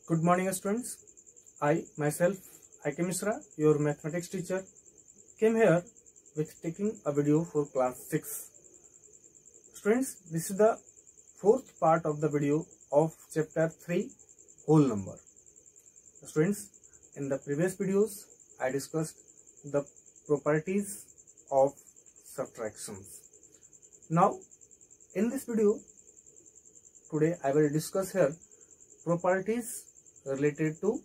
Good morning, students. I myself, I.K. Misra, your mathematics teacher, came here with taking a video for class 6. Students, this is the fourth part of the video of chapter 3, whole number. Students, in the previous videos, I discussed the properties of subtractions. Now, in this video, today I will discuss here properties related to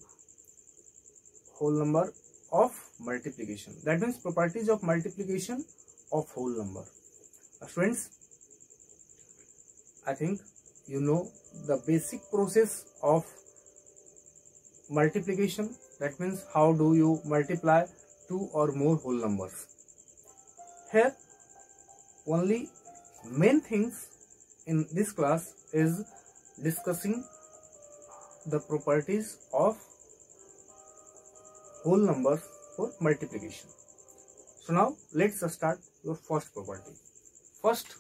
whole number of multiplication. That means properties of multiplication of whole number. Friends, I think you know the basic process of multiplication. That means how do you multiply two or more whole numbers. Here only main things in this class is discussing the properties of whole numbers for multiplication. So now let's start your first property. First,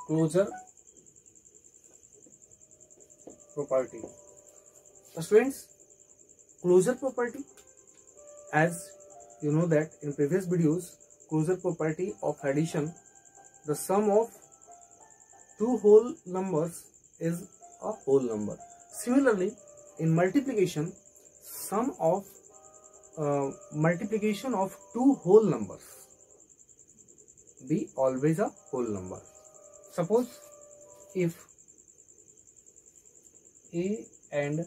closure property. So students, closure property, as you know that in previous videos, closure property of addition, the sum of two whole numbers is a whole number. Similarly, in multiplication, sum of multiplication of two whole numbers be always a whole number. Suppose if A and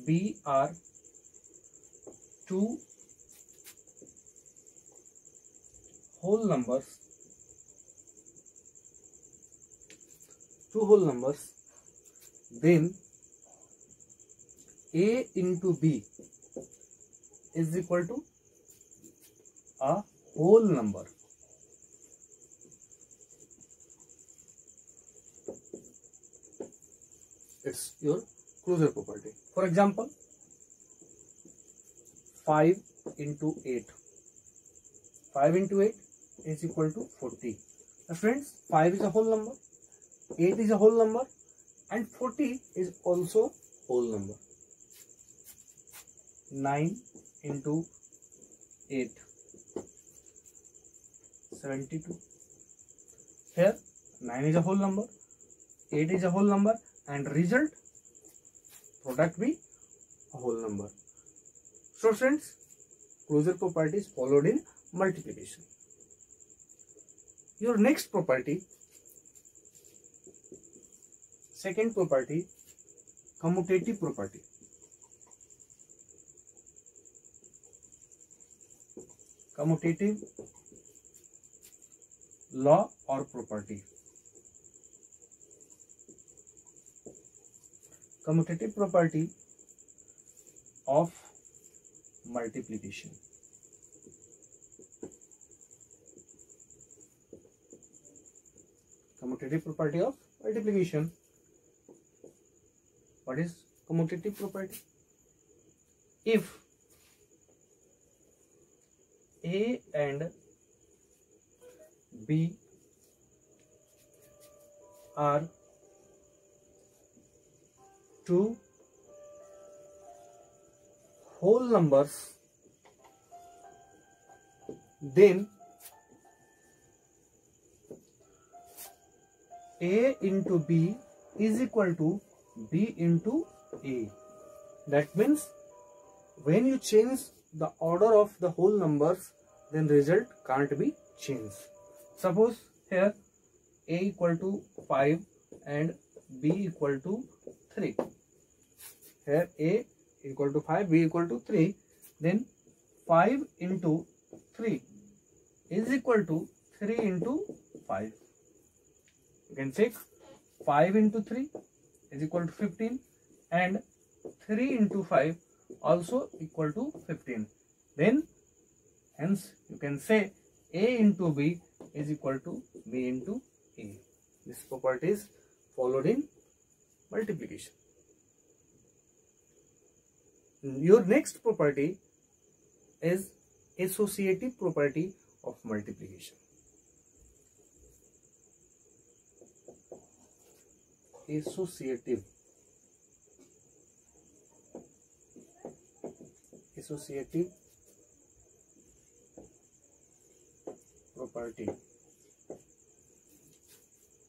B are two whole numbers, then A into B is equal to a whole number. It's your closure property. For example, 5 into 8. 5 into 8 is equal to 40. Now friends, 5 is a whole number, 8 is a whole number, and 40 is also whole number. 9 into 8, 72. Here 9 is a whole number, 8 is a whole number, and result product be a whole number. So friends, closure property is followed in multiplication. Your next property, second property, commutative property. Commutative law or property. Commutative property of multiplication. Commutative property of multiplication. What is commutative property? If A and B are two whole numbers, then A into B is equal to B into A. That means when you change the order of the whole numbers, then result can't be changed. Suppose here A equal to 5 and B equal to 3. Here A equal to 5, B equal to 3. Then 5 into 3 is equal to 3 into 5. You can check 5 into 3 is equal to 15 and 3 into 5 also equal to 15. Then hence you can say A into B is equal to B into A. This property is followed in multiplication. Your next property is associative property of multiplication. associative property.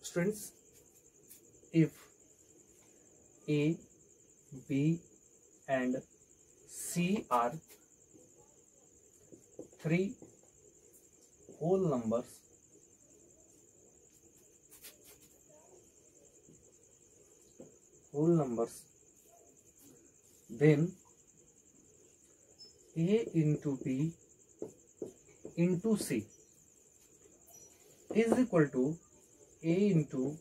Students, if A, B and C are three whole numbers, then A into B into C is equal to A into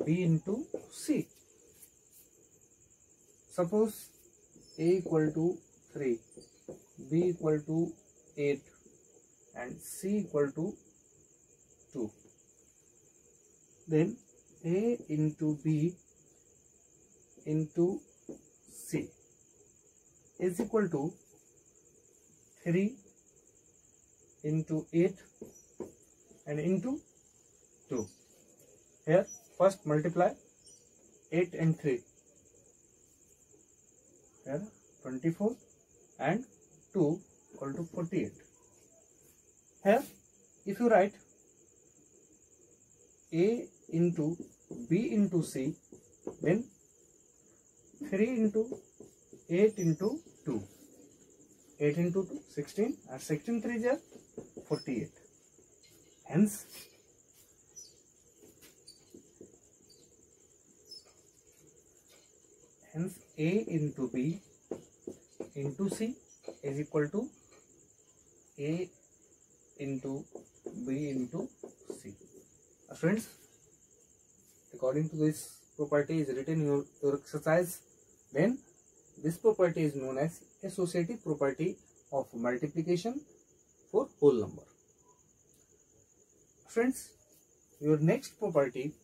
B into C. Suppose A equal to 3, B equal to 8 and C equal to 2. Then A into B into C is equal to 3 into 8 and into 2. Here first multiply 8 and 3. Here 24 and 2 equal to 48. Here if you write A into B into C, then 3 into 8 into 2. 8 into 2, 16 and 16 3 is 48. Hence, A into B into C is equal to A into B into C. Friends, according to this property is written in your exercise, then this property is known as associative property of multiplication for whole number. Friends, your next property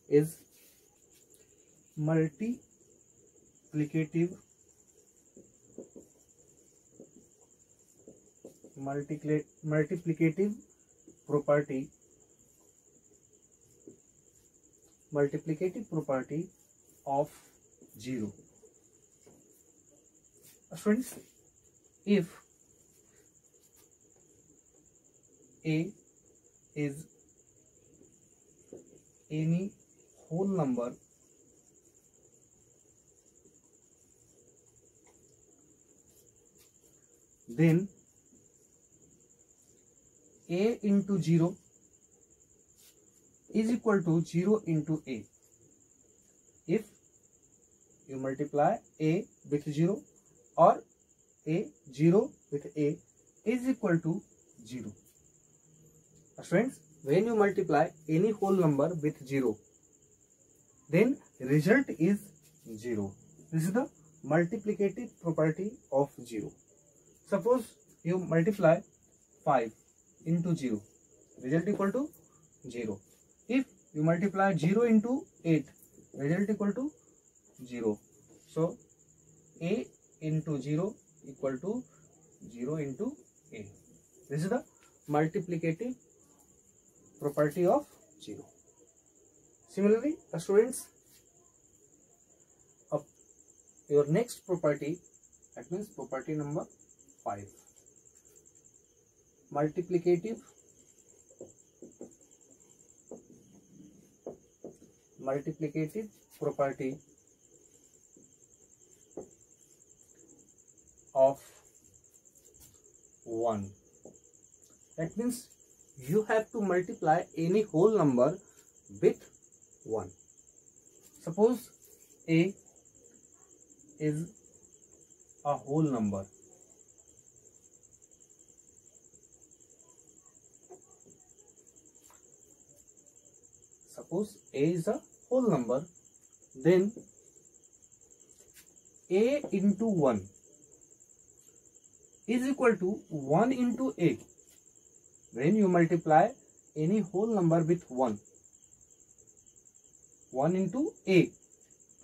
is multiplicative property of 0. Friends, if A is any whole number then A into 0 is equal to 0 into A. If you multiply A with 0 or A 0 with A is equal to 0. Friends, when you multiply any whole number with 0, then result is 0. This is the multiplicative property of 0. Suppose you multiply 5 into 0, result equal to 0. If you multiply 0 into 8, result equal to 0. So A into 0 equal to 0 into A. This is the multiplicative property of 0. Similarly, students, your next property, that means property number 5, multiplicative property of 1. That means you have to multiply any whole number with 1. Suppose A is a whole number. Suppose A is a whole number, then A into 1 is equal to 1 into A. When you multiply any whole number with 1, 1 into A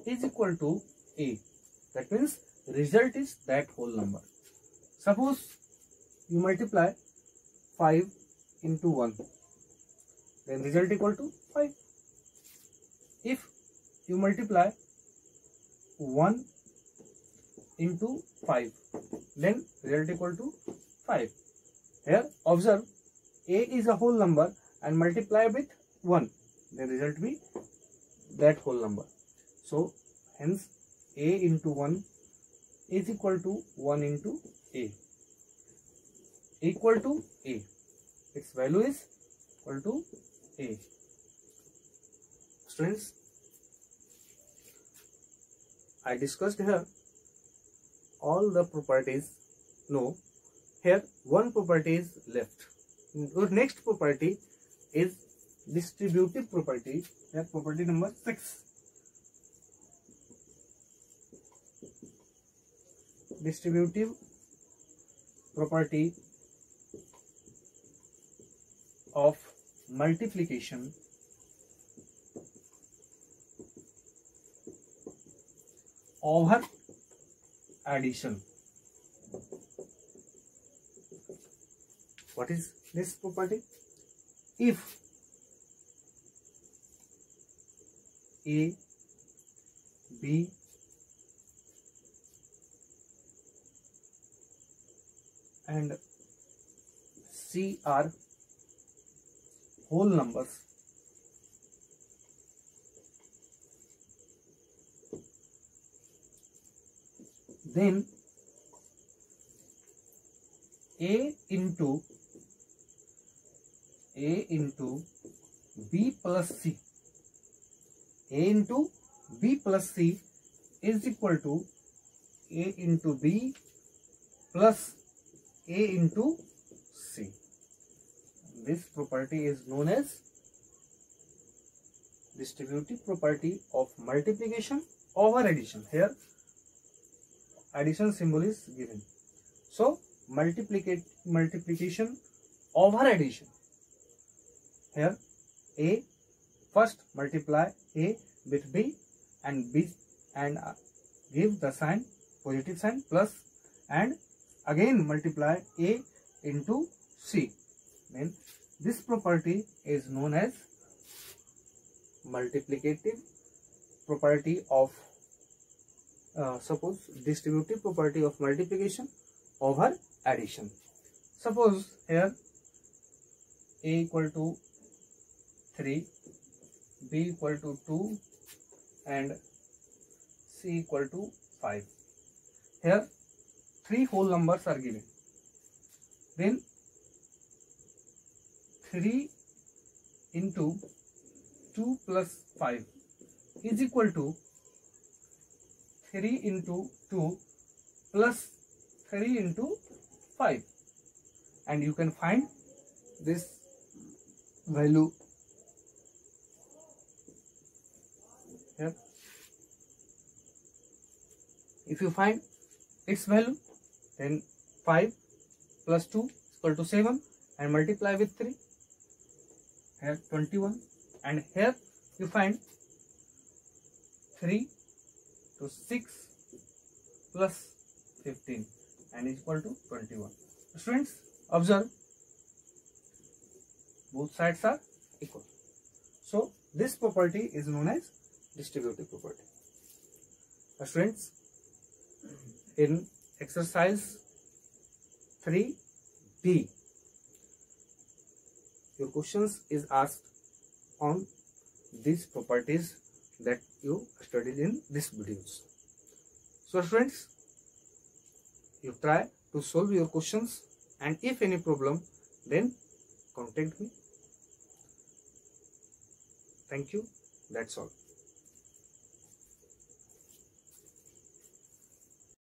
is equal to A. That means result is that whole number. Suppose you multiply 5 into 1, then result equal to 5. If you multiply 1 into 5, then result equal to 5. Here observe, a is a whole number and multiply with 1, then result be that whole number. So hence a into 1 is equal to 1 into a, equal to a. Its value is equal to a. Students, I discussed here all the properties. No, here one property is left. Your next property is distributive property. Here property number 6. Distributive property of multiplication over addition. What is this property? If A, B, and C are whole numbers, then A into B plus C, A into B plus C is equal to A into B plus A into C. This property is known as distributive property of multiplication over addition. Here addition symbol is given. So multiplication over addition. Here A, first multiply A with B and B and give the sign, positive sign, plus, and again multiply A into C. Then this property is known as multiplicative property of suppose distributive property of multiplication over addition. Suppose here A equal to 3, B equal to 2 and C equal to 5. Here 3 whole numbers are given. Then 3 into 2 plus 5 is equal to 3 into 2 plus 3 into 5, and you can find this value here. If you find its value, then 5 plus 2 is equal to 7 and multiply with 3, here 21, and here you find 3 to 6 plus 15 and is equal to 21. Students, observe, both sides are equal. So this property is known as distributive property. Students, in exercise 3B, your questions is asked on these properties that you studied in this videos. So friends, you try to solve your questions, and if any problem, then contact me. Thank you. That's all.